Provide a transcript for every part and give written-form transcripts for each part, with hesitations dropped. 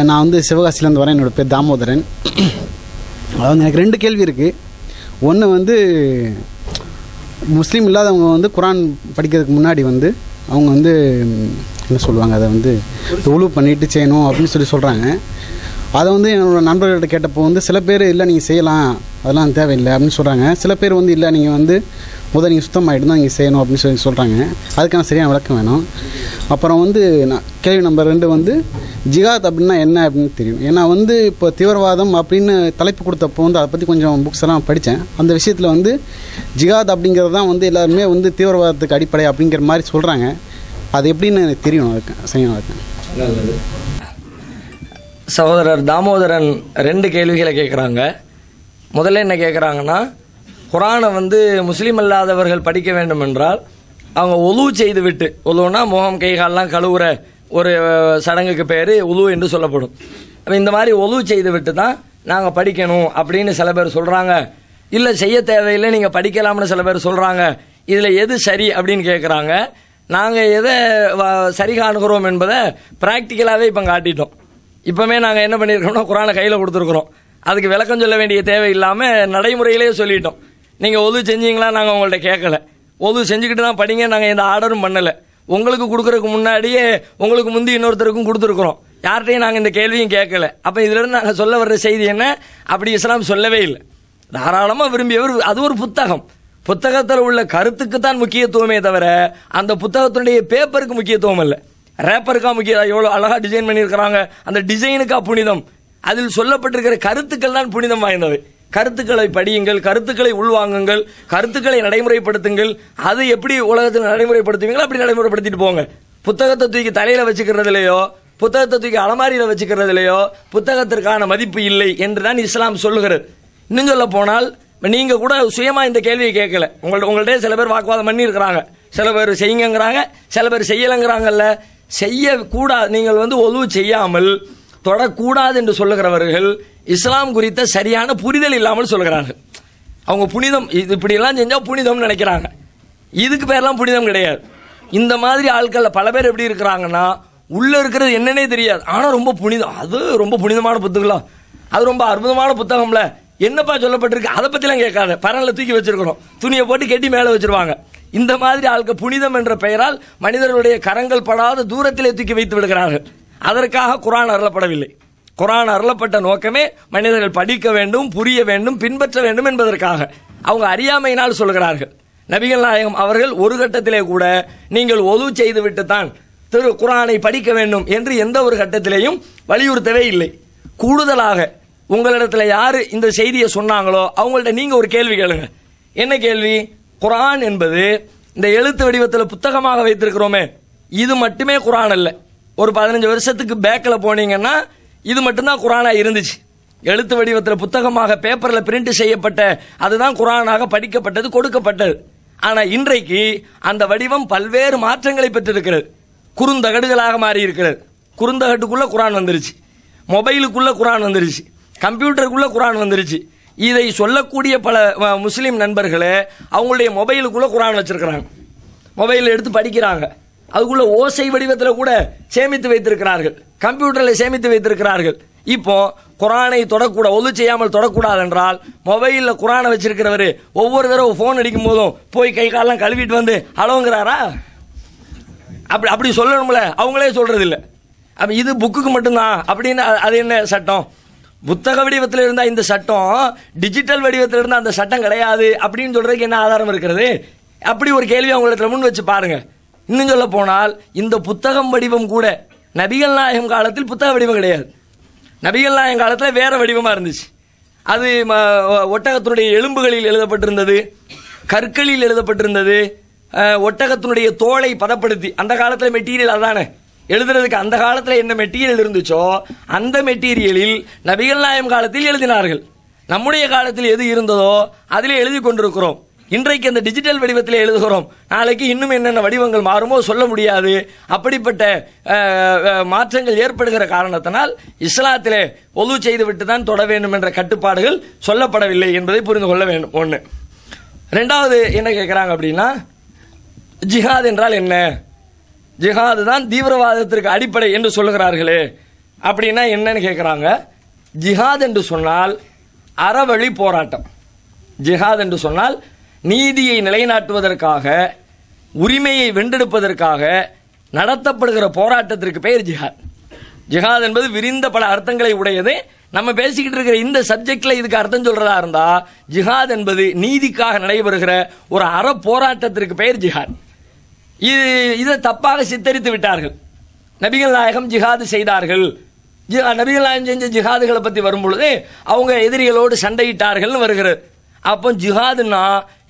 நான் வந்து சிவகாசிலேருந்து வரேன். என்னோடய பேர் தாமோதரன். அதாவது எனக்கு 2 கேள்வி இருக்குது. ஒன்று வந்து முஸ்லீம் இல்லாதவங்க வந்து குரான் படிக்கிறதுக்கு முன்னாடி வந்து அவங்க வந்து என்ன சொல்லுவாங்க, அதை வந்து உழு பண்ணிட்டு செய்யணும் அப்படின்னு சொல்கிறாங்க. அதை வந்து என்னோடய நண்பர்கள்ட்ட கேட்டப்போ வந்து சில பேர் இல்லை நீங்கள் செய்யலாம், அதெல்லாம் தேவையில்லை அப்படின்னு சொல்கிறாங்க. சில பேர் வந்து இல்லை நீங்கள் வந்து நீங்கள் சுத்தமாகிட்டு தான் நீங்கள் செய்யணும் அப்படின்னு சொல்கிறாங்க. அதுக்கான சரியான விளக்கம் வேணும். அப்புறம் வந்து நான் கேள்வி நம்பர் 2 வந்து ஜிஹாத் அப்படின்னா என்ன அப்படின்னு தெரியும். ஏன்னா வந்து இப்போ தீவிரவாதம் அப்படின்னு தலைப்பு கொடுத்தப்போ வந்து அதை பற்றி கொஞ்சம் புக்ஸ் எல்லாம் படித்தேன். அந்த விஷயத்தில் வந்து ஜிஹாத் அப்படிங்கிறது தான் வந்து எல்லாருமே வந்து தீவிரவாதத்துக்கு அடிப்படை அப்படிங்கிற மாதிரி சொல்கிறாங்க. அது எப்படின்னு எனக்கு தெரியும். அதுக்கு சரியான இருக்கேன். நல்லது. சகோதரர் தாமோதரன் 2 கேள்விகளை கேட்குறாங்க. முதல்ல என்ன கேட்குறாங்கன்னா, குரானை வந்து முஸ்லீம் அல்லாதவர்கள் படிக்க வேண்டும் என்றால் அவங்க உலு செய்து விட்டு, உலுனா முகம் கைகாலெலாம் கழுவுற ஒரு சடங்குக்கு பேர் உலு என்று சொல்லப்படும். இந்த மாதிரி உலு செய்து விட்டு தான் நாங்கள் படிக்கணும் அப்படின்னு சில பேர் சொல்கிறாங்க. இல்லை செய்ய தேவையில்லை நீங்கள் படிக்கலாம்னு சில பேர் சொல்கிறாங்க. இதில் எது சரி அப்படின்னு கேட்குறாங்க. நாங்கள் எதை சரி காணுகிறோம் என்பதை ப்ராக்டிக்கலாகவே இப்போ காட்டிட்டோம். இப்போவே நாங்கள் என்ன பண்ணியிருக்கோம்னா குரானை கையில் கொடுத்துருக்குறோம். அதுக்கு விளக்கம் சொல்ல வேண்டிய தேவை இல்லாமல் நடைமுறையிலே சொல்லிட்டோம். நீங்கள் ஒது செஞ்சீங்களா நாங்கள் உங்கள்கிட்ட கேட்கல. ஒது செஞ்சுக்கிட்டு தான் படிங்க, நாங்கள் எந்த ஆர்டரும் பண்ணலை. உங்களுக்கு கொடுக்குறதுக்கு முன்னாடியே உங்களுக்கு முந்தி இன்னொருத்தருக்கும் கொடுத்துருக்குறோம். யார்கிட்டையும் நாங்கள் இந்த கேள்வியும் கேட்கல. அப்போ இதிலிருந்து நாங்கள் சொல்ல வர்ற செய்தி என்ன, அப்படி இஸ்லாம் சொல்லவே இல்லை. தாராளமாக விரும்பியவர், அது ஒரு புத்தகம். புத்தகத்தில் உள்ள கருத்துக்கு தான் முக்கியத்துவமே தவிர அந்த புத்தகத்தினுடைய பேப்பருக்கு முக்கியத்துவம் இல்லை. ரேப்பருக்கா முக்கியம். எவ்வளோ அழகாக டிசைன் பண்ணியிருக்கிறாங்க, அந்த டிசைனுக்கா புனிதம். அதில் சொல்லப்பட்டிருக்கிற கருத்துக்கள் தான் புனிதம் வாய்ந்தவை. கருத்துக்களை படியுங்கள், கருத்துக்களை உள்வாங்குங்கள், கருத்துக்களை நடைமுறைப்படுத்துங்கள். அது எப்படி உலகத்தில் நடைமுறைப்படுத்துவீங்களோ அப்படி நடைமுறைப்படுத்திட்டு போங்க. புத்தகத்தை தூக்கி தலையில் வச்சுக்கிறதுலையோ புத்தகத்தை தூக்கி அலமாரியில் வச்சுக்கிறதுலையோ புத்தகத்திற்கான மதிப்பு இல்லை என்று தான் இஸ்லாம் சொல்லுகிறது. இன்னும் சொல்ல போனால் நீங்கள் கூட சுயமாக இந்த கேள்வியை கேட்கல. உங்கள்கிட்ட சில பேர் வாக்குவாதம் பண்ணி இருக்கிறாங்க. சில பேர் செய்யுங்கிறாங்க, சில பேர் செய்யலைங்கிறாங்கல்ல. செய்யக்கூடாது, நீங்கள் வந்து ஒழுவு செய்யாமல் தொடக்கூடாது என்று சொல்லுகிறவர்கள் இஸ்லாம் குறித்த சரியான புரிதல் இல்லாமல் சொல்கிறார்கள். அவங்க புனிதம், இது இப்படியெல்லாம் செஞ்சால் புனிதம்னு நினைக்கிறாங்க. இதுக்கு பேரெல்லாம் புனிதம் கிடையாது. இந்த மாதிரி ஆட்கள் பல பேர் எப்படி இருக்கிறாங்கன்னா, உள்ளே இருக்கிறது என்னன்னே தெரியாது, ஆனால் ரொம்ப புனிதம், அது ரொம்ப புனிதமான புத்தகம், அது ரொம்ப அற்புதமான புத்தகம்ல, என்னப்பா சொல்லப்பட்டிருக்கு அதை பற்றிலாம் கேட்காத, பரனில் தூக்கி வச்சிருக்கிறோம், துணியை போட்டு கெட்டி மேலே வச்சிருவாங்க. இந்த மாதிரி ஆட்கள் புனிதம் என்ற பெயரால் மனிதர்களுடைய கரங்கள் படாத தூரத்திலே தூக்கி வைத்து விடுகிறார்கள். அதற்காக குர்ஆன் அருளப்படவில்லை. குர்ஆன் அருளப்பட்ட நோக்கமே மனிதர்கள் படிக்க வேண்டும், புரிய வேண்டும், பின்பற்ற வேண்டும் என்பதற்காக. அவங்க அறியாமையினால் சொல்கிறார்கள். நபிகள் நாயகம் அவர்கள் ஒரு கட்டத்திலே கூட நீங்கள் ஒது செய்து விட்டுத்தான் திரு குர்ஆனை படிக்க வேண்டும் என்று எந்த ஒரு கட்டத்திலேயும் வலியுறுத்தவே இல்லை. கூடுதலாக உங்களிடத்தில் யாரு இந்த செய்தியை சொன்னாங்களோ அவங்கள்ட்ட நீங்க ஒரு கேள்வி கேளுங்க. என்ன கேள்வி? குர்ஆன் என்பது இந்த எழுத்து வடிவத்தில் புத்தகமாக வைத்திருக்கிறோமே, இது மட்டுமே குர்ஆன் அல்ல. ஒரு 15 வருஷத்துக்கு பேக்கில் போனீங்கன்னா இது மட்டும்தான் குர்ஆனா இருந்துச்சு. எழுத்து வடிவத்தில் புத்தகமாக பேப்பரில் பிரிண்ட் செய்யப்பட்ட அதுதான் குர்ஆனாக படிக்கப்பட்டது, கொடுக்கப்பட்டது. ஆனால் இன்றைக்கு அந்த வடிவம் பல்வேறு மாற்றங்களை பெற்றிருக்கிறது. குறுந்தகடுகளாக மாறி இருக்கிறது. குறுந்தகட்டுக்குள்ள குர்ஆன் வந்துருச்சு, மொபைலுக்குள்ள குர்ஆன் வந்துருச்சு, கம்ப்யூட்டருக்குள்ள குர்ஆன் வந்துருச்சு. இதை சொல்லக்கூடிய பல முஸ்லீம் நண்பர்களே அவங்களுடைய மொபைலுக்குள்ள குர்ஆன் வச்சிருக்கிறாங்க, மொபைலில் எடுத்து படிக்கிறாங்க. அதுக்குள்ள ஓசை வடிவத்தில் கூட சேமித்து வைத்திருக்கிறார்கள், கம்ப்யூட்டரில் சேமித்து வைத்திருக்கிறார்கள். இப்போ குர்ஆனை தொடக்கூட, ஒது செய்யாமல் தொடக்கூடாது என்றால் மொபைலில் குர்ஆனை வச்சிருக்கிறவர் ஒவ்வொரு தடவை ஃபோன் அடிக்கும் போதும் போய் கை காலெல்லாம் கழுவிட்டு வந்து அலோங்கிறாரா? அப்படி சொல்லணும்ல, அவங்களே சொல்றது இல்லை. அப்ப இது புக்குக்கு மட்டும்தான் அப்படின்னு அது என்ன சட்டம்? புத்தக வடிவத்தில் இருந்தால் இந்த சட்டம், டிஜிட்டல் வடிவத்தில் இருந்தால் அந்த சட்டம் கிடையாது அப்படின்னு சொல்றதுக்கு என்ன ஆதாரம் இருக்கிறது? அப்படி ஒரு கேள்வி அவங்களிடத்துல முன் வச்சு பாருங்க. இன்னும் சொல்ல போனால் இந்த புத்தகம் வடிவம் கூட நபிகள் நாயகம் காலத்தில் புத்தக வடிவம் கிடையாது. நபிகள் நாயகம் காலத்தில் வேற வடிவமா இருந்துச்சு. அது ஒட்டகத்தினுடைய எலும்புகளில் எழுதப்பட்டிருந்தது, கற்களில் எழுதப்பட்டிருந்தது, ஒட்டகத்தினுடைய தோலை பதப்படுத்தி, அந்த காலத்தில் மெட்டீரியல் அதானே எழுதுறதுக்கு, அந்த காலத்தில் என்ன மெட்டீரியல் இருந்துச்சோ அந்த மெட்டீரியலில் நபிகள் நாயகம் காலத்தில் எழுதினார்கள். நம்முடைய காலத்தில் எது இருந்ததோ அதிலே எழுதி கொண்டிருக்கிறோம். இன்றைக்கு அந்த டிஜிட்டல் வடிவத்தில் எழுதுகிறோம். நாளைக்கு இன்னும் என்னென்ன வடிவங்கள் மாறுமோ சொல்ல முடியாது. அப்படிப்பட்ட மாற்றங்கள் ஏற்படுகிற காரணத்தினால் இஸ்லாத்திலே ஒது செய்து விட்டு தான் தொட வேண்டும் என்ற கட்டுப்பாடுகள் சொல்லப்படவில்லை என்பதை புரிந்து கொள்ள வேண்டும். ஒன்று. ரெண்டாவது என்ன கேட்குறாங்க அப்படின்னா, ஜிஹாத் என்றால் என்ன? ஜிஹாது தான் தீவிரவாதத்திற்கு அடிப்படை என்று சொல்லுகிறார்களே, அப்படின்னா என்னன்னு கேட்குறாங்க. ஜிஹாத் என்று சொன்னால் அறவழி போராட்டம். ஜிஹாத் என்று சொன்னால் நீதியை நிலைநாட்டுவதற்காக, உரிமையை வென்றெடுப்பதற்காக நடத்தப்படுகிற போராட்டத்திற்கு பெயர் ஜிஹாத். ஜிஹாத் என்பது விரிந்த பல அர்த்தங்களை உடையது. நம்ம பேசிக்கிட்டு இருக்கிற இந்த சப்ஜெக்ட்ல இதுக்கு அர்த்தம் சொல்றதா இருந்தா, ஜிஹாத் என்பது நீதிக்காக நடைபெறுகிற ஒரு அற போராட்டத்திற்கு பெயர் ஜிஹாத். இதை தப்பாக சித்தரித்து விட்டார்கள். நபிகள் நாயகம் ஜிஹாது செய்தார்கள், நபிகள் நாயகம் செஞ்ச ஜிஹாதுகளை பத்தி வரும்பொழுது அவங்க எதிரிகளோடு சண்டையிட்டார்கள் வருகிறது. அப்போ ஜிஹாதுன்னா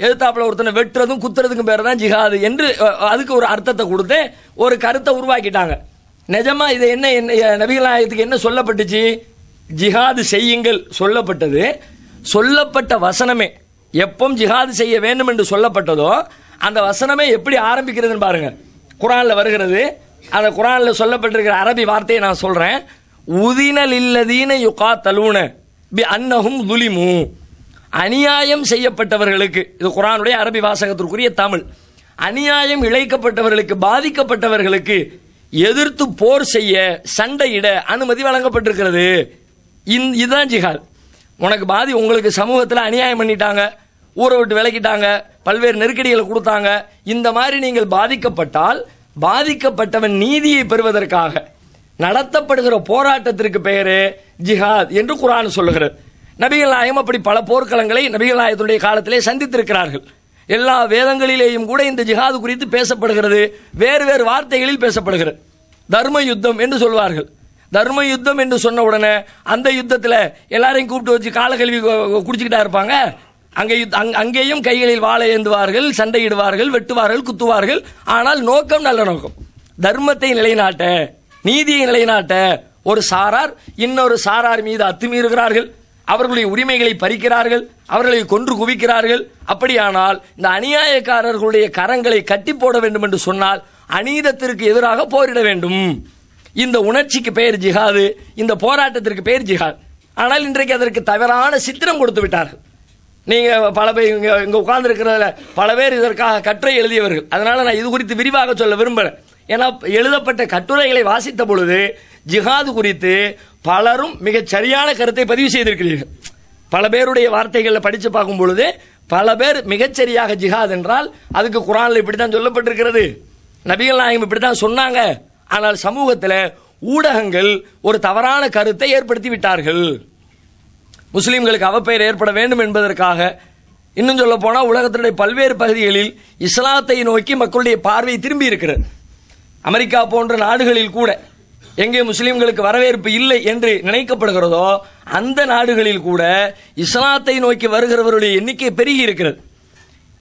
எதிர்த்தாப்புல ஒருத்தனை வெட்டுறதும் குத்துறதுக்கும் பேர் தான் ஜிஹாது என்று அதுக்கு ஒரு அர்த்தத்தை கொடுத்து ஒரு கருத்தை உருவாக்கிட்டாங்க. நிஜமா இது என்ன நபிகள் நாயகத்துக்கு என்ன சொல்லப்பட்டுச்சு? ஜிஹாது செய்யுங்கள் சொல்லப்பட்டது. சொல்லப்பட்ட வசனமே எப்போ ஜிஹாது செய்ய வேண்டும் என்று சொல்லப்பட்டதோ அந்த வசனமே எப்படி ஆரம்பிக்கிறதுன்னு பாருங்க. குர்ஆன்ல வருகிறது. அந்த குர்ஆன்ல சொல்லப்பட்டிருக்கிற அரபி வார்த்தையை நான் சொல்றேன். உதினல் இல்லதீன யுகாத்தலூன பி அன்னஹும் ஸுலிமு. அநியாயம் செய்யப்பட்டவர்களுக்கு, இது குர்ஆனுடைய அரபி வாசகத்திற்குரிய தமிழ். அநியாயம் இழைக்கப்பட்டவர்களுக்கு, பாதிக்கப்பட்டவர்களுக்கு எதிர்த்து போர் செய்ய, சண்டையிட அனுமதி வழங்கப்பட்டிருக்கிறது. இதுதான் ஜிஹாத். உங்களுக்கு சமூகத்தில் அநியாயம் பண்ணிட்டாங்க, ஊரை விட்டு விலக்கிட்டாங்க, பல்வேறு நெருக்கடிகளை கொடுத்தாங்க. இந்த மாதிரி நீங்கள் பாதிக்கப்பட்டால், பாதிக்கப்பட்டவன் நீதியை பெறுவதற்காக நடத்தப்படுகிற போராட்டத்திற்கு பெயரு ஜிஹாத் என்று குர்ஆன் சொல்லுகிறது. நபிகள் நாயகம் அப்படி பல போர்க்களங்களை நபிகள் நாயகத்துடைய காலத்திலே சந்தித்திருக்கிறார்கள். எல்லா வேதங்களிலேயும் கூட இந்த ஜிஹாது குறித்து பேசப்படுகிறது. வேறு வேறு வார்த்தைகளில் பேசப்படுகிறது. தர்ம யுத்தம் என்று சொல்வார்கள். தர்ம யுத்தம் என்று சொன்ன உடனே அந்த யுத்தத்தில் எல்லாரையும் கூப்பிட்டு வச்சு காலக்கல்வி குடிச்சுக்கிட்டா இருப்பாங்க. அங்கேயும் கைகளில் வாளை ஏந்துவார்கள், சண்டையிடுவார்கள், வெட்டுவார்கள், குத்துவார்கள். ஆனால் நோக்கம் நல்ல நோக்கம், தர்மத்தை நிலைநாட்ட, நீதியை நிலைநாட்ட. ஒரு சாரார் இன்னொரு சாரார் மீது அத்துமீறுகிறார்கள், அவர்களுடைய உரிமைகளை பறிக்கிறார்கள், அவர்களை கொன்று குவிக்கிறார்கள். அப்படியானால் இந்த அநியாயக்காரர்களுடைய கரங்களை கட்டி போட வேண்டும் என்று சொன்னால் அநீதத்திற்கு எதிராக போரிட வேண்டும். இந்த உணர்ச்சிக்கு பெயர் ஜிஹாது, இந்த போராட்டத்திற்கு பெயர் ஜிஹாத். ஆனால் இன்றைக்கு அதற்கு தவறான சித்திரம் கொடுத்து விட்டார்கள். நீங்க பல பேர் இங்க உட்கார்ந்து இருக்கிறதுல பல பேர் இதற்காக கட்டுரை எழுதியவர்கள். அதனால நான் இது குறித்து விரிவாக சொல்ல விரும்பல. ஏன்னா எழுதப்பட்ட கட்டுரைகளை வாசித்த பொழுது ஜிஹாது குறித்து பலரும் மிகச் சரியான கருத்தை பதிவு செய்திருக்கிறீர்கள். பல பேருடைய வார்த்தைகளை படித்து பார்க்கும் பொழுது பல பேர் மிகச்சரியாக ஜிஹாத் என்றால் அதுக்கு குர்ஆன்ல இப்படித்தான் சொல்லப்பட்டிருக்கிறது, நபிகள் நாயகம் இப்படித்தான் சொன்னாங்க. ஆனால் சமூகத்தில் ஊடகங்கள் ஒரு தவறான கருத்தை ஏற்படுத்தி விட்டார்கள். முஸ்லிம்களுக்கு அவப்பெயர் ஏற்பட வேண்டும் என்பதற்காக, இன்னும் சொல்ல போனால் உலகத்தினுடைய பல்வேறு பகுதிகளில் இஸ்லாத்தை நோக்கி மக்களுடைய பார்வை திரும்பி இருக்கிறது. அமெரிக்கா போன்ற நாடுகளில் கூட எங்கே முஸ்லிம்களுக்கு வரவேற்பு இல்லை என்று நினைக்கப்படுகிறதோ அந்த நாடுகளில் கூட இஸ்லாத்தை நோக்கி வருகிறவருடைய எண்ணிக்கை பெருகி இருக்கிறது.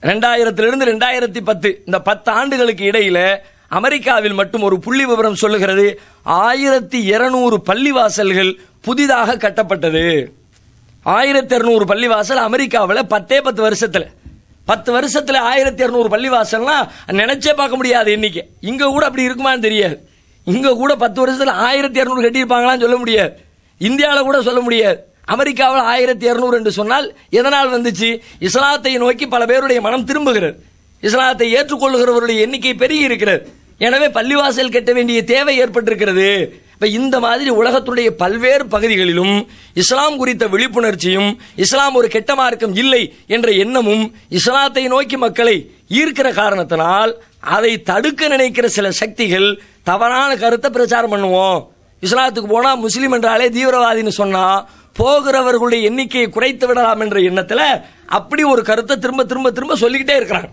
2000 2010 இந்த 10 ஆண்டுகளுக்கு இடையில அமெரிக்காவில் மட்டும் ஒரு புள்ளி விவரம் சொல்லுகிறது, 1200 பள்ளிவாசல்கள் புதிதாக கட்டப்பட்டது. 1200 பள்ளிவாசல் அமெரிக்காவில் 10 வருஷத்துல 1200 பள்ளிவாசல்னா நினைச்சே பார்க்க முடியாது எண்ணிக்கை. இங்க கூட அப்படி இருக்குமான்னு தெரியாது. இங்க கூட 10 வருஷத்துல 1200 கட்டியிருப்பாங்களான்னு சொல்ல முடியாது. இந்தியாவில் கூட சொல்ல முடியாது. அமெரிக்காவில் 1200 என்று சொன்னால் எதனால் வந்துச்சு? இஸ்லாத்தை நோக்கி பல பேருடைய மனம் திரும்புகிறது, இஸ்லாத்தை ஏற்றுக்கொள்ளுகிறவருடைய எண்ணிக்கை பெருகி இருக்கிறது. எனவே பள்ளிவாசல் கட்ட வேண்டிய தேவை ஏற்பட்டிருக்கிறது. இப்ப இந்த மாதிரி உலகத்துடைய பல்வேறு பகுதிகளிலும் இஸ்லாம் குறித்த விழிப்புணர்ச்சியும், இஸ்லாம் ஒரு கெட்ட மார்க்கம் இல்லை என்ற எண்ணமும் இஸ்லாத்தை நோக்கி மக்களை ஈர்க்கிற காரணத்தினால் அதை தடுக்க நினைக்கிற சில சக்திகள் தவறான கருத்தை பிரச்சாரம் பண்ணுவோம். இஸ்லாத்துக்கு போனா முஸ்லீம் என்றாலே தீவிரவாதின்னு சொன்னா போகிறவர்களுடைய எண்ணிக்கையை குறைத்து விடலாம் என்ற எண்ணத்தில் அப்படி ஒரு கருத்தை திரும்ப திரும்ப திரும்ப சொல்லிக்கிட்டே இருக்கிறாங்க.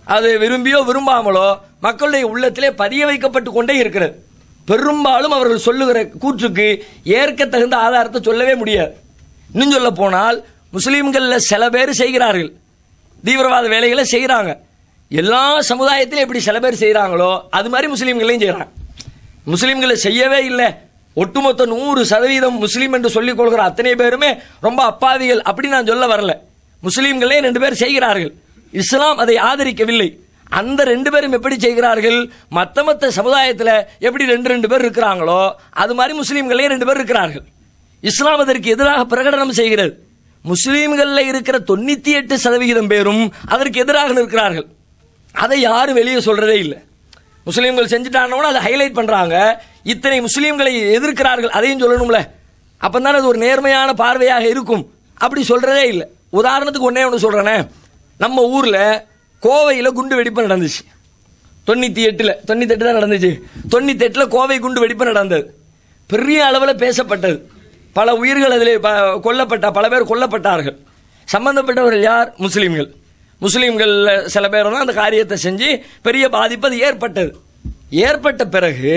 அது விரும்பியோ விரும்பாமலோ மக்களுடைய உள்ளத்திலே பதிய வைக்கப்பட்டு கொண்டே இருக்கிறது. பெரும்பாலும் அவர்கள் சொல்லுகிற கூற்றுக்கு ஏற்க தகுந்த ஆதாரத்தை சொல்லவே முடியாது. இன்னும் சொல்ல போனால் முஸ்லீம்கள் சில பேர் செய்கிறார்கள், தீவிரவாத வேலைகளை செய்கிறாங்க. எல்லா சமுதாயத்திலும் எப்படி சில பேர் செய்கிறாங்களோ அது மாதிரி முஸ்லீம்களையும் செய்கிறாங்க. முஸ்லீம்களை செய்யவே இல்லை, ஒட்டுமொத்த 100% முஸ்லீம் என்று சொல்லிக் கொள்கிற அத்தனை பேருமே ரொம்ப அப்பாவிகள் அப்படி நான் சொல்ல வரல. முஸ்லீம்களே 2 பேர் செய்கிறார்கள், இஸ்லாம் அதை ஆதரிக்கவில்லை. அந்த 2 பேரும் எப்படி செய்கிறார்கள்? மத்த சமுதாயத்தில் எப்படி 2 பேர் இருக்கிறாங்களோ அது மாதிரி முஸ்லீம்களே 2 பேர் இருக்கிறார்கள். இஸ்லாம் அதற்கு எதிராக பிரகடனம் செய்கிறது. முஸ்லீம்களில் இருக்கிற 98% பேரும் அதற்கு எதிராக நிற்கிறார்கள். அதை யாரும் வெளியே சொல்றதே இல்லை. முஸ்லீம்கள் செஞ்சுட்டாங்கன்னா அதை ஹைலைட் பண்றாங்க. இத்தனை முஸ்லீம்களை எதிர்க்கிறார்கள், அதையும் சொல்லணும்ல. அப்பந்தானே அது ஒரு நேர்மையான பார்வையாக இருக்கும். அப்படி சொல்றதே இல்லை. உதாரணத்துக்கு ஒன்று சொல்றேனே, நம்ம ஊர்ல கோவையில் குண்டு வெடிப்பு நடந்துச்சு 98 தான் நடந்துச்சு. 98 கோவை குண்டு வெடிப்பு நடந்தது. பெரிய அளவில் பேசப்பட்டது. பல உயிர்கள் அதில் பல பேர் கொல்லப்பட்டார்கள். சம்பந்தப்பட்டவர்கள் யார்? முஸ்லீம்கள் சில பேர் தான் அந்த காரியத்தை செஞ்சு பெரிய பாதிப்பு அது ஏற்பட்டது. ஏற்பட்ட பிறகு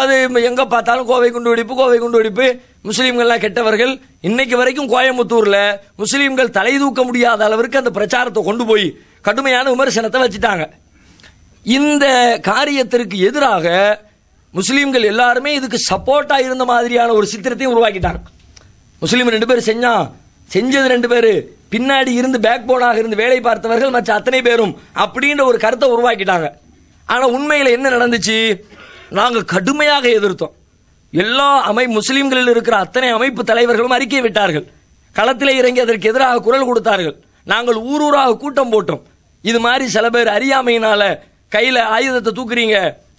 அது எங்க பார்த்தாலும் கோவை குண்டு வெடிப்பு, முஸ்லீம்கள்லாம் கெட்டவர்கள். இன்னைக்கு வரைக்கும் கோயம்புத்தூர்ல முஸ்லீம்கள் தலை தூக்க முடியாத அளவிற்கு அந்த பிரச்சாரத்தை கொண்டு போய் கடுமையான விமர்சனத்தை வச்சுட்டாங்க. இந்த காரியத்திற்கு எதிராக முஸ்லீம்கள் எல்லாருமே இதுக்கு சப்போர்ட்டா இருந்த மாதிரியான ஒரு சித்திரத்தையும் உருவாக்கிட்டாங்க. முஸ்லீம் 2 பேர் செஞ்சது 2 பேர், பின்னாடி இருந்து பேக் போனாக இருந்து வேலை பார்த்தவர்கள் மற்ற அத்தனை பேரும் அப்படின்ற ஒரு கருத்தை உருவாக்கிட்டாங்க. ஆனா உண்மையில் என்ன நடந்துச்சு? நாங்க கடுமையாக எதிர்த்தோம். எல்லா முஸ்லீம்களில் இருக்கிற அத்தனை அமைப்பு தலைவர்களும் அறிக்கை விட்டார்கள். களத்திலே இறங்கி அதற்கு எதிராக குரல் கொடுத்தார்கள். நாங்கள் ஊராக கூட்டம் போட்டோம். இது மாதிரி சில பேர் அறியாமையினால கையில ஆயுதத்தை தூக்குறீங்க,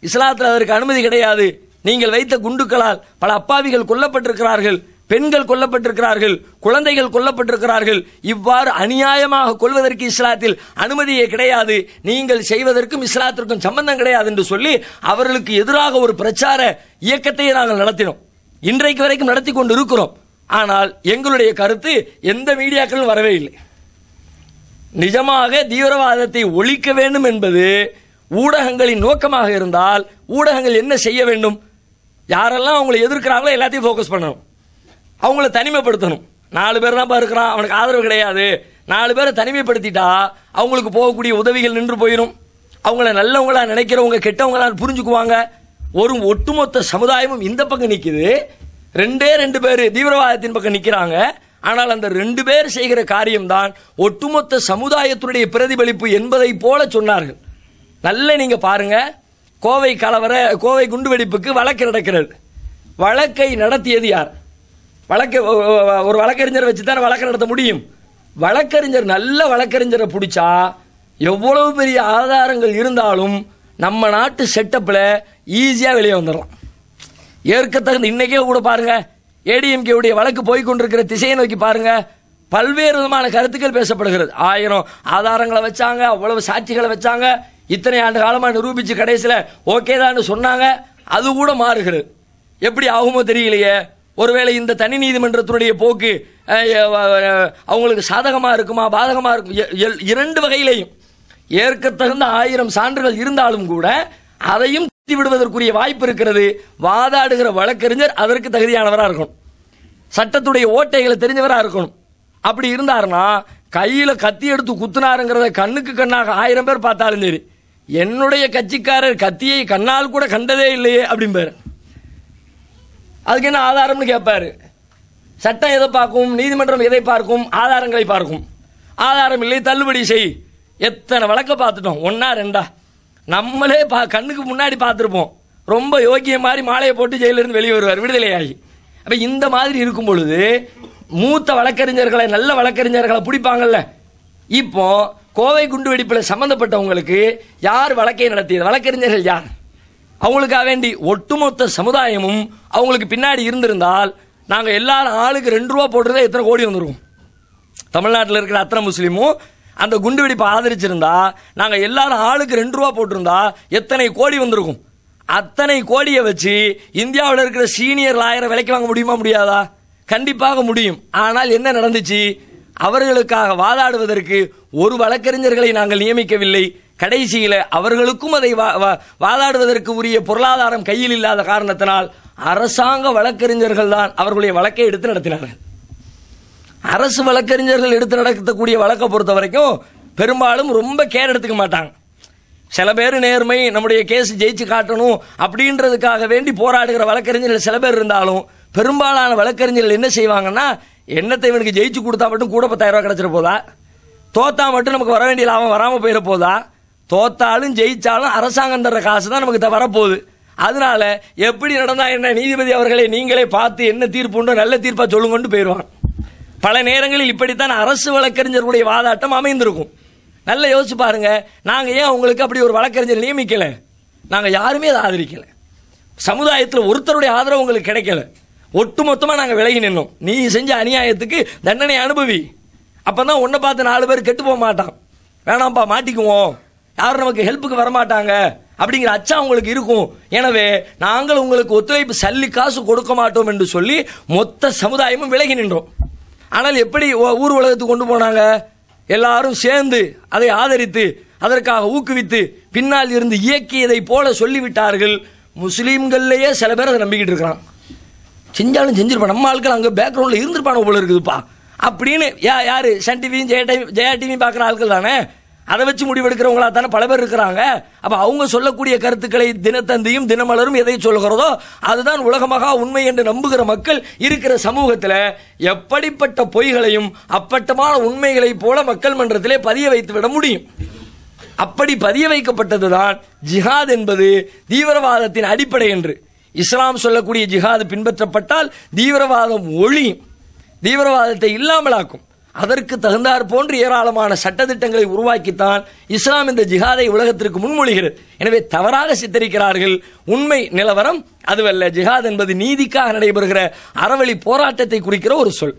இஸ்லாத்தில் அதற்கு அனுமதி கிடையாது, நீங்கள் வைத்த குண்டுகளால் பல அப்பாவிகள் கொல்லப்பட்டிருக்கிறார்கள், பெண்கள் கொல்லப்பட்டிருக்கிறார்கள், குழந்தைகள் கொல்லப்பட்டிருக்கிறார்கள், இவ்வாறு அநியாயமாக கொள்வதற்கு இஸ்லாத்தில் அனுமதியே கிடையாது, நீங்கள் செய்வதற்கும் இஸ்லாத்திற்கும் சம்பந்தம் கிடையாது என்று சொல்லி அவர்களுக்கு எதிராக ஒரு பிரச்சார இயக்கத்தை நாங்கள் நடத்தினோம். இன்றைக்கு வரைக்கும் நடத்தி கொண்டு இருக்கிறோம். ஆனால் எங்களுடைய கருத்து எந்த மீடியாக்களும் வரவே இல்லை. நிஜமாக தீவிரவாதத்தை ஒழிக்க வேண்டும் என்பது ஊடகங்களின் நோக்கமாக இருந்தால் ஊடகங்கள் என்ன செய்ய வேண்டும்? யாரெல்லாம் அவங்களை எதிர்க்கிறாங்களோ எல்லாத்தையும் ஃபோக்கஸ் பண்ணணும், அவங்கள தனிமைப்படுத்தணும். 4 பேர் தான் இருக்கிறான், அவனுக்கு ஆதரவு கிடையாது, 4 பேரை தனிமைப்படுத்திட்டா அவங்களுக்கு போகக்கூடிய உதவிகள் நின்று போயிடும். அவங்கள நல்லவங்களா நினைக்கிறவங்க கெட்டவங்களா புரிஞ்சுக்குவாங்க. ஒரு ஒட்டுமொத்த சமுதாயமும் இந்த பக்கம் நிற்குது, 2 பேர் தீவிரவாதத்தின் பக்கம் நிற்கிறாங்க. ஆனால் அந்த 2 பேர் செய்கிற காரியம்தான் ஒட்டுமொத்த சமுதாயத்தினுடைய பிரதிபலிப்பு என்பதை போல சொன்னார்கள். நல்ல நீங்க பாருங்க, கோவை குண்டுவெடிப்புக்கு வழக்கு நடக்கிறது. வழக்கை நடத்தியது யார்? ஒரு வழக்கறிஞர் வச்சு தான் வழக்கு நடத்த முடியும். நல்ல வழக்கறிஞரை பிடிச்சா எவ்வளவு பெரிய ஆதாரங்கள் இருந்தாலும் நம்ம நாட்டு செட்டப்ல ஈஸியா வெளியே வந்துடலாம். ஏற்கத்தகுந்த இன்னைக்கே கூட பாருங்க, ஏடிஎம்கே உடைய வழக்கு போய்கொண்டிருக்கிற திசையை நோக்கி பாருங்க, பல்வேறு விதமான கருத்துக்கள் பேசப்படுகிறது. 1000 ஆதாரங்களை வச்சாங்க, அவ்வளவு சாட்சிகளை வச்சாங்க, இத்தனை ஆண்டு காலமா நிரூபிச்சு கடைசியில் ஓகே தான் சொன்னாங்க. அது கூட மாறுகிறது. எப்படி ஆகுமோ தெரியலையே. ஒருவேளை இந்த தனி நீதிமன்றத்தினுடைய போக்கு அவங்களுக்கு சாதகமா இருக்குமா பாதகமா இருக்கும்? 2 வகையிலையும் ஏற்கத்தகுந்த 1000 சான்றுகள் இருந்தாலும் கூட அதையும் விடுவதற்குரிய வாய்ப்பு இருக்கிறது. வாதாடுகிற வழக்கறிஞர் அதற்கு தகுதியானவராக இருக்கணும், சட்டத்துடைய ஓட்டைகளை தெரிஞ்சவராக இருக்கணும். அப்படி இருந்தாருன்னா கையில கத்தி எடுத்து குத்துனாருங்கிறத கண்ணுக்கு கண்ணாக 1000 பேர் பார்த்தாலும் சரி, என்னுடைய கட்சிக்காரர் கத்தியை கண்ணால் கூட கண்டதே இல்லையே அப்படிம்பாரு. அதுக்கு என்ன ஆதாரம்னு கேட்பாரு. சட்டம் எதை பார்க்கும்? நீதிமன்றம் எதை பார்க்கும்? ஆதாரங்களை பார்க்கும். ஆதாரம் இல்லை, தள்ளுபடி செய். எத்தனை வழக்க பார்த்துட்டோம், 1 2 நம்மளே கண்ணுக்கு முன்னாடி பார்த்துருப்போம். ரொம்ப யோகிய மாதிரி மாலையை போட்டு ஜெயிலிருந்து வெளியே வருவார் விடுதலையாகி. அப்ப இந்த மாதிரி இருக்கும் பொழுது மூத்த வழக்கறிஞர்களை நல்ல வழக்கறிஞர்களை பிடிப்பாங்கல்ல. இப்போ கோவை குண்டு வெடிப்பில் சம்பந்தப்பட்டவங்களுக்கு யார் வழக்கை நடத்தியது? வழக்கறிஞர்கள் யார்? அவங்களுக்காக வேண்டி ஒட்டுமொத்த சமுதாயமும் அவங்களுக்கு பின்னாடி இருந்திருந்தால் நாங்கள் எல்லாரும் ஆளுக்கு 2 ரூபா போட்டுருந்தா எத்தனை கோடி வந்துருக்கும்? தமிழ்நாட்டில் இருக்கிற அத்தனை முஸ்லீமும் அந்த குண்டு வெடிப்பை ஆதரிச்சிருந்தா நாங்கள் எல்லாரும் ஆளுக்கு 2 ரூபா போட்டிருந்தா எத்தனை கோடி வந்திருக்கும்? அத்தனை கோடியை வச்சு இந்தியாவில் இருக்கிற சீனியர் லாயரை விலைக்கு வாங்க முடியுமா? முடியாதா? கண்டிப்பாக முடியும். ஆனால் என்ன நடந்துச்சு? அவர்களுக்காக வாதாடுவதற்கு ஒரு வழக்கறிஞர்களை நாங்கள் நியமிக்கவில்லை. கடைசியில் அவர்களுக்கும் அதை வாதாடுவதற்கு உரிய பொருளாதாரம் கையில் இல்லாத காரணத்தினால் அரசாங்க வழக்கறிஞர்கள் தான் அவர்களுடைய வழக்கை எடுத்து நடத்தினார்கள். அரசு வழக்கறிஞர்கள் எடுத்து நடத்தக்கூடிய வழக்கை பொறுத்த வரைக்கும் பெரும்பாலும் ரொம்ப கேர் எடுத்துக்க மாட்டாங்க. சில பேர் நேர்மை, நம்முடைய கேஸ் ஜெயிச்சு காட்டணும் அப்படின்றதுக்காக வேண்டி போராடுகிற வழக்கறிஞர்கள் சில பேர் இருந்தாலும் பெரும்பாலான வழக்கறிஞர்கள் என்ன செய்வாங்கன்னா, என்னத்தை இவனுக்கு ஜெயிச்சு கொடுத்தா மட்டும் கூட 10,000 ரூபாய் கிடைச்சிட போதா, தோத்தா மட்டும் நமக்கு வர வேண்டிய லாபம் வராமல் போயிட போதா, தோத்தாலும் ஜெயிச்சாலும் அரசாங்கம் தர்ற காசு தான் நமக்கு வரப்போகுது. அதனால எப்படி நடந்தா என்ன, நீதிபதி அவர்களை நீங்களே பார்த்து என்ன தீர்ப்பு உண்டோ நல்ல தீர்ப்பா சொல்லுங்கன்னு போயிடுவாங்க. பல நேரங்களில் இப்படித்தான் அரசு வழக்கறிஞர்களுடைய வாதாட்டம் அமைந்திருக்கும். நல்ல யோசிச்சு பாருங்க, நாங்க ஏன் உங்களுக்கு அப்படி ஒரு வழக்கறிஞர் நியமிக்கல? நாங்கள் யாருமே அதை ஆதரிக்கலை. சமுதாயத்தில் ஒருத்தருடைய ஆதரவு உங்களுக்கு கிடைக்கல, ஒட்டுமொத்தமாக நாங்கள் விலகி நின்னோம். நீ செஞ்ச அநியாயத்துக்கு தண்டனை அனுபவி, அப்போ தான் உன்னை பார்த்து 4 பேர் கெட்டு போக மாட்டான். வேணாம்ப்பா மாட்டிக்குவோம், யாரும் நமக்கு ஹெல்ப்புக்கு வரமாட்டாங்க அப்படிங்கிற அச்சம் உங்களுக்கு இருக்கும். எனவே நாங்கள் உங்களுக்கு ஒத்துழைப்பு சல்லி காசு கொடுக்க மாட்டோம் என்று சொல்லி மொத்த சமுதாயமும் விலகி நின்றோம். ஆனால் எப்படி ஊர் உலகத்துக்கு கொண்டு போனாங்க? எல்லாரும் சேர்ந்து அதை ஆதரித்து அதற்காக ஊக்குவித்து பின்னால் இருந்து இயக்கியதை போல சொல்லிவிட்டார்கள். முஸ்லீம்கள்லேயே சில பேர் அதை நம்பிக்கிட்டு இருக்கிறான். செஞ்சாலும் செஞ்சிருப்பான், நம்ம ஆட்கள் அங்கே பேக்ரவுண்டில் இருந்திருப்பான போல இருக்குதுப்பா அப்படின்னு. யாரு சன் டிவியும் ஜெயா டிவியும் பார்க்குற ஆட்கள் தானே, அதை வச்சு முடிவெடுக்கிறவங்களா தானே பல பேர் இருக்கிறாங்க. அப்போ அவங்க சொல்லக்கூடிய கருத்துக்களை தினத்தந்தியும் தினமலரும் எதை சொல்கிறதோ அதுதான் உலகமாக உண்மை என்று நம்புகிற மக்கள் இருக்கிற சமூகத்தில் எப்படிப்பட்ட பொய்களையும் அப்பட்டமான உண்மைகளை போல மக்கள் மன்றத்திலே பதிய வைத்து விட முடியும். அப்படி பதிய வைக்கப்பட்டதுதான் ஜிஹாத் என்பது தீவிரவாதத்தின் அடிப்படை என்று. இஸ்லாம் சொல்லக்கூடிய ஜிஹாது பின்பற்றப்பட்டால் தீவிரவாதம் ஒழியும், தீவிரவாதத்தை இல்லாமலாக்கும். அதற்கு தகுந்தாற் போன்று ஏராளமான சட்டத்திட்டங்களை உருவாக்கித்தான் இஸ்லாம் இந்த ஜிஹாதை உலகத்திற்கு முன்மொழிகிறது. எனவே தவறாக சித்தரிக்கிறார்கள். உண்மை நிலவரம் அதுவல்ல. ஜிஹாத் என்பது நீதிக்காக நடைபெறுகிற அறவழி போராட்டத்தை குறிக்கிற ஒரு சொல்.